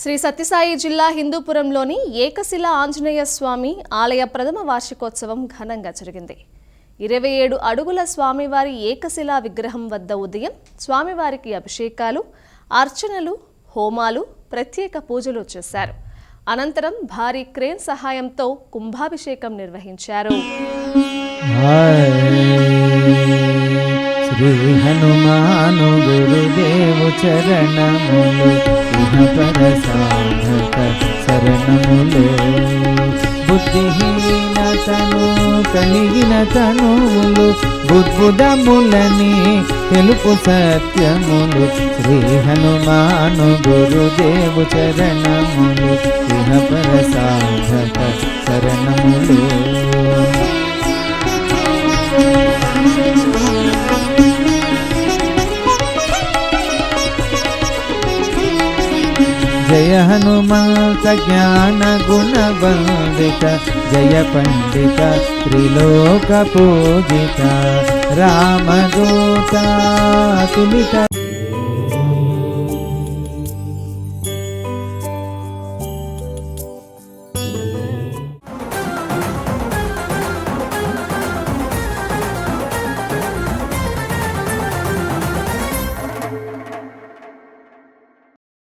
శ్రీ సత్యసాయి జిల్లా హిందూపురంలోని ఏకశిల ఆంజనేయ స్వామి ఆలయ ప్రథమ వార్షికోత్సవం ఘనంగా జరిగింది. 27 అడుగుల స్వామివారి ఏకశిలా విగ్రహం వద్ద ఉదయం స్వామివారికి అభిషేకాలు, అర్చనలు, హోమాలు, ప్రత్యేక పూజలు చేశారు. అనంతరం భారీ క్రేన్ సహాయంతో కుంభాభిషేకం నిర్వహించారు. శ్రీ హనుమాను గురుదేవు చరణములు ఇహపర సాధక శరణములు. బుద్ధిహీనతను కలిగిన తనువులు బుద్బుదములని తెలుపు సత్యములు. శ్రీ హనుమాను గురుదేవు చరణములు ఇహపర సాధక శరణములు. జయ హనుమంత జ్ఞాన గుణ వందిత, జయ పండిత త్రిలోక పూజిత, రామదూత తులిత